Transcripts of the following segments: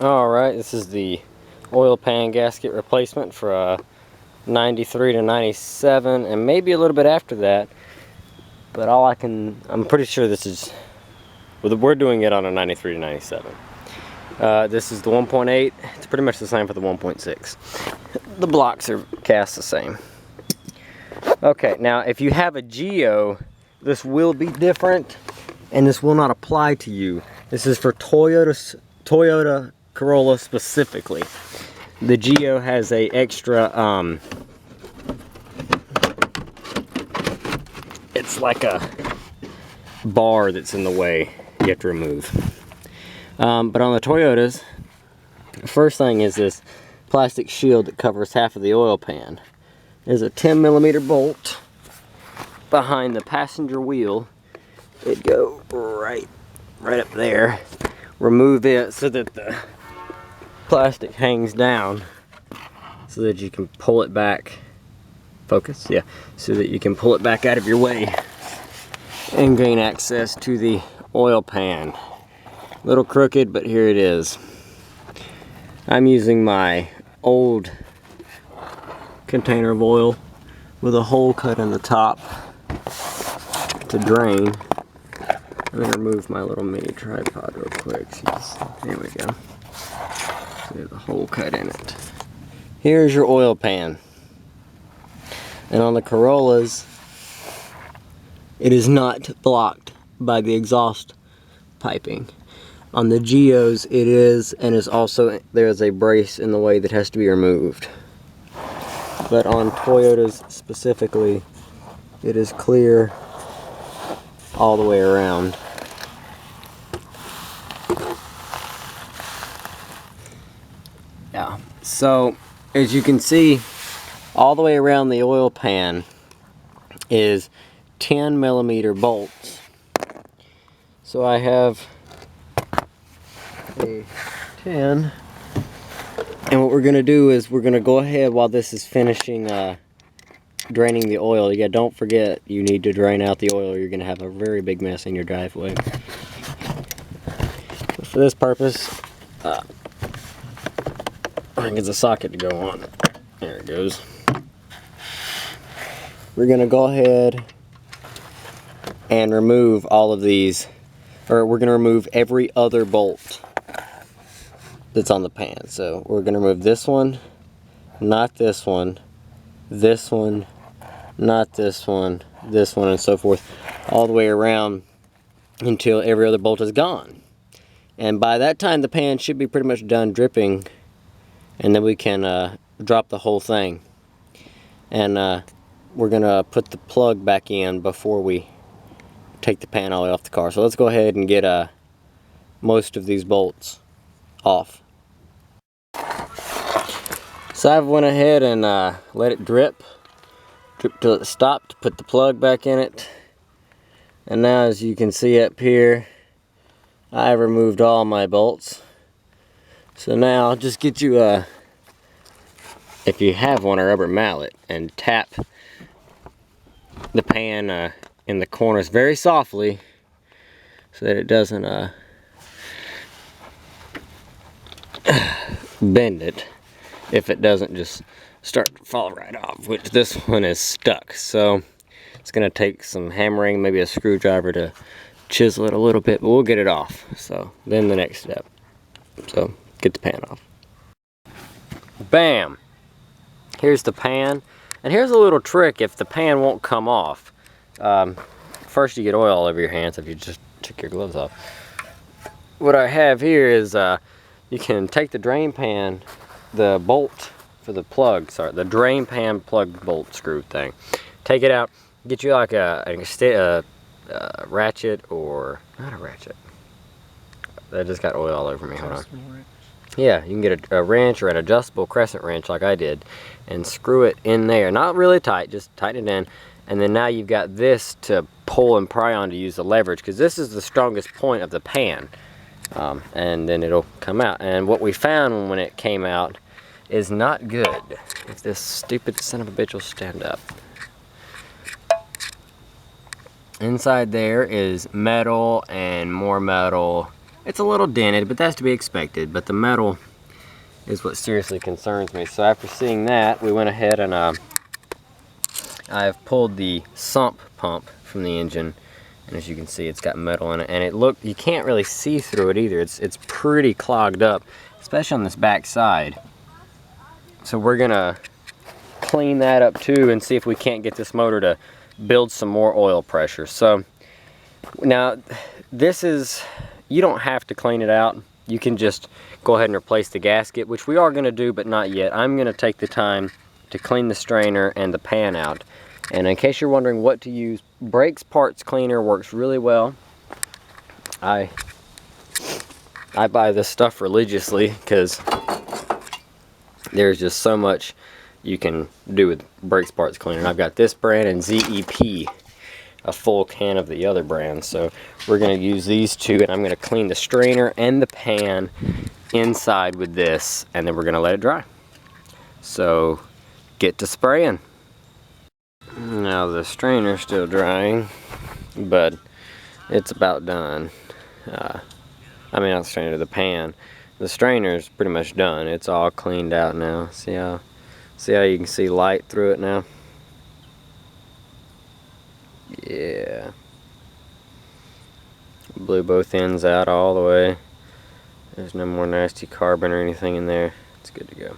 Alright, this is the oil pan gasket replacement for 93 to 97 and maybe a little bit after that, but I'm pretty sure this is, well, we're doing it on a 93 to 97. This is the 1.8. It's pretty much the same for the 1.6. The blocks are cast the same. Okay, now if you have a Geo, this will be different and this will not apply to you. This is for Toyota Corolla specifically. The Geo has a extra it's like a bar that's in the way you have to remove. But on the Toyotas, the first thing is this plastic shield that covers half of the oil pan. There's a 10mm bolt behind the passenger wheel. It'd go right up there. Remove it so that the plastic hangs down so that you can pull it back. Focus, yeah. So that you can pull it back out of your way and gain access to the oil pan. A little crooked, but here it is. I'm using my old container of oil with a hole cut in the top to drain. I'm gonna remove my little mini tripod real quick. There we go. So there's a hole cut in it. Here's your oil pan. And on the Corollas, it is not blocked by the exhaust piping. On the Geos, it is, and is also, there's a brace in the way that has to be removed. But on Toyotas specifically, it is clear all the way around. Yeah, so as you can see, all the way around the oil pan is 10mm bolts. So I have a 10, and what we're going to do is we're going to go ahead while this is finishing draining the oil. Yeah, don't forget you need to drain out the oil or you're going to have a very big mess in your driveway. But for this purpose, I think it's a socket to go on. There it goes. We're going to go ahead and remove all of these, or we're going to remove every other bolt that's on the pan. So we're going to remove this one, not this one, not this one, and so forth, all the way around until every other bolt is gone. And by that time the pan should be pretty much done dripping, and then we can drop the whole thing. And we're going to put the plug back in before we take the pan all the way off the car. So let's go ahead and get most of these bolts off. So I've went ahead and let it drip till it stopped, put the plug back in it, and now as you can see up here, I removed all my bolts. So now I'll just get you if you have one, a rubber mallet, and tap the pan in the corners very softly so that it doesn't bend it. If it doesn't just start to fall right off, which this one is stuck. So it's going to take some hammering, maybe a screwdriver to chisel it a little bit, but we'll get it off. So then the next step. So get the pan off. Bam! Here's the pan. And here's a little trick if the pan won't come off. First you get oil all over your hands if you just took your gloves off. What I have here is you can take the drain pan, the bolt for the plug, the drain pan plug bolt screw thing. Take it out, get you like a ratchet, or not a ratchet. That just got oil all over me, hold on. Yeah, you can get a wrench or an adjustable crescent wrench like I did and screw it in there. Not really tight, just tighten it in. And then now you've got this to pull and pry on to use the leverage, because this is the strongest point of the pan. And then it'll come out. And what we found when it came out is not good. If this stupid son of a bitch will stand up. Inside there is metal and more metal It's a little dented, but that's to be expected. But the metal is what seriously concerns me. So after seeing that, we went ahead and I've pulled the sump pump from the engine, and as you can see, it's got metal in it, and you can't really see through it either. It's pretty clogged up, especially on this back side. So we're gonna clean that up too and see if we can't get this motor to build some more oil pressure. So now this is, you don't have to clean it out. You can just go ahead and replace the gasket, which we are gonna do, but not yet. I'm gonna take the time to clean the strainer and the pan out. And in case you're wondering what to use, brakes parts cleaner works really well. I buy this stuff religiously because there's just so much you can do with brakes parts cleaner. I've got this brand and ZEP, a full can of the other brand. So we're gonna use these two, and I'm gonna clean the strainer and the pan inside with this, and then we're gonna let it dry. So get to spraying. Now the strainer's still drying, but it's about done. I mean, not the strainer, the pan. The strainer's pretty much done. It's all cleaned out now. See how you can see light through it now? Yeah. Blew both ends out all the way. There's no more nasty carbon or anything in there. It's good to go.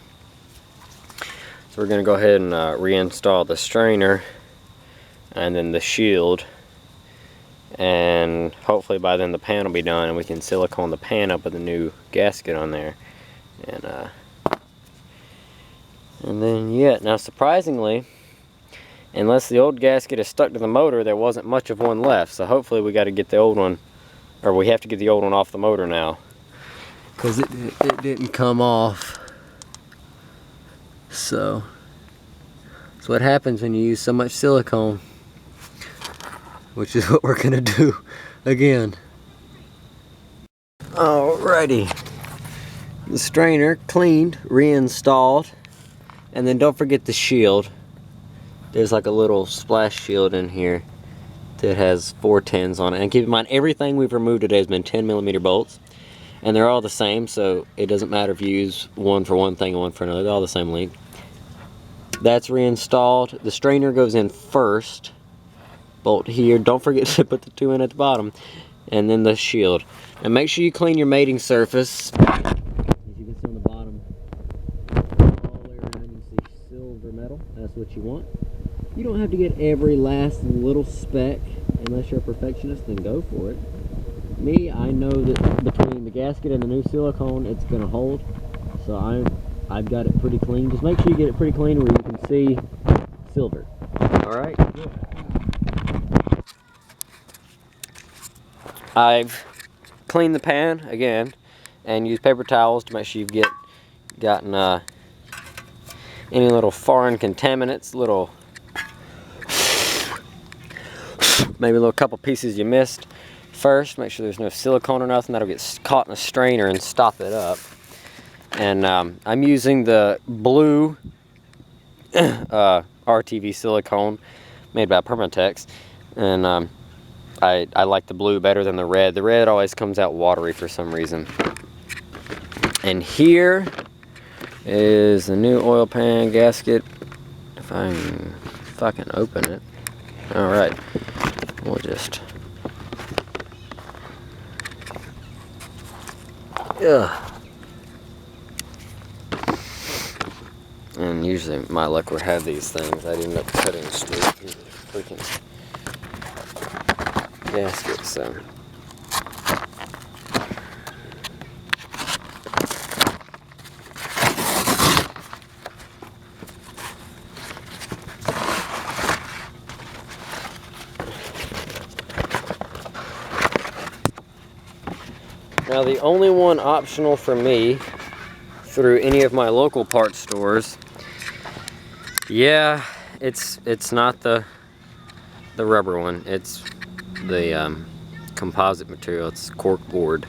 So we're going to go ahead and reinstall the strainer and then the shield, and hopefully by then the pan will be done and we can silicone the pan up with a new gasket on there. And then yeah, now surprisingly, unless the old gasket is stuck to the motor, there wasn't much of one left. So hopefully we got to get the old one, or we have to get the old one off the motor now, because it didn't come off. So that's what happens when you use so much silicone, which is what we're gonna do again. Alrighty, the strainer cleaned, reinstalled, and then don't forget the shield. There's like a little splash shield in here that has 410s on it. And keep in mind, everything we've removed today has been 10mm bolts. And they're all the same, so it doesn't matter if you use one for one thing and one for another. They're all the same length. That's reinstalled. The strainer goes in first. Bolt here. Don't forget to put the two in at the bottom. And then the shield. And make sure you clean your mating surface. As you can see on the bottom, all the way around you see silver metal. That's what you want. You don't have to get every last little speck. Unless you're a perfectionist, then go for it. Me, I know that between the gasket and the new silicone, it's gonna hold. So I've got it pretty clean. Just make sure you get it pretty clean where you can see silver. All right. I've cleaned the pan again and used paper towels to make sure you've gotten any little foreign contaminants, maybe a little couple pieces you missed. First, make sure there's no silicone or nothing that'll get caught in the strainer and stop it up. And I'm using the blue RTV silicone made by Permatex, and I like the blue better than the red. The red always comes out watery for some reason. And here is the new oil pan gasket. If I can open it. All right, we'll just. And usually my luck would have these things. I'd end up cutting straight through the freaking gasket. So now the only one optional for me through any of my local parts stores, yeah, it's not the rubber one, it's the composite material. It's cork board.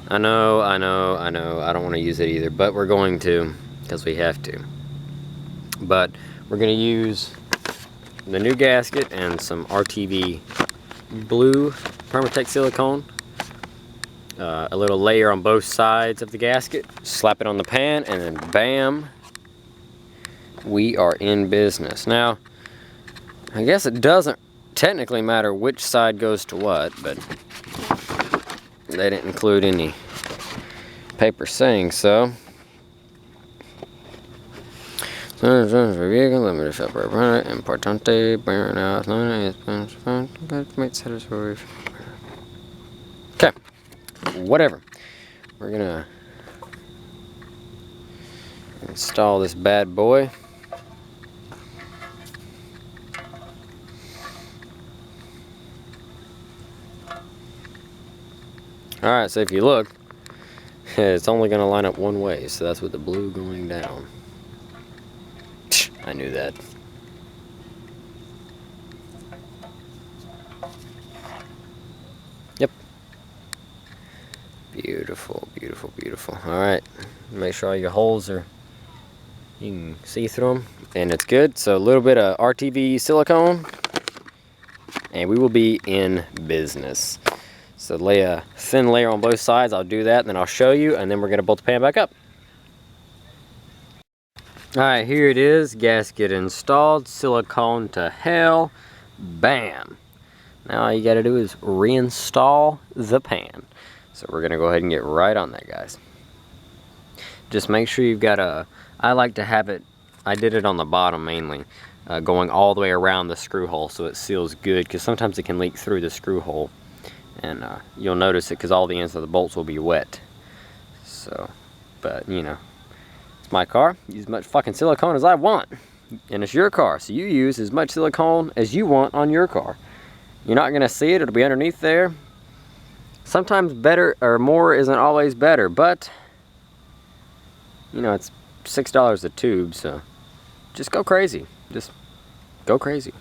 I know, I don't want to use it either, but we're going to, because we have to. But we're going to use the new gasket and some RTV blue Permatex silicone. a little layer on both sides of the gasket, slap it on the pan, and then bam, we are in business. Now, I guess it doesn't technically matter which side goes to what, but they didn't include any paper saying so. Importante, okay, whatever. We're gonna install this bad boy. Alright, so if you look, it's only going to line up one way, so that's with the blue going down. I knew that. Yep. Beautiful, beautiful, beautiful. Alright, make sure all your holes are, you can see through them, and it's good. So a little bit of RTV silicone, and we will be in business. So lay a thin layer on both sides. I'll do that, and then I'll show you, and then we're going to bolt the pan back up. Alright, here it is. Gasket installed. Silicone to hell. Bam. Now all you got to do is reinstall the pan. So we're going to go ahead and get right on that, guys. Just make sure you've got a... I like to have it... I did it on the bottom mainly. Going all the way around the screw hole so it seals good, because sometimes it can leak through the screw hole. And you'll notice it because all the ends of the bolts will be wet. So, but you know, it's my car. Use as much fucking silicone as I want. And it's your car, so you use as much silicone as you want on your car. You're not going to see it. It'll be underneath there. Sometimes better or more isn't always better, but you know, it's $6 a tube, so just go crazy. Just go crazy.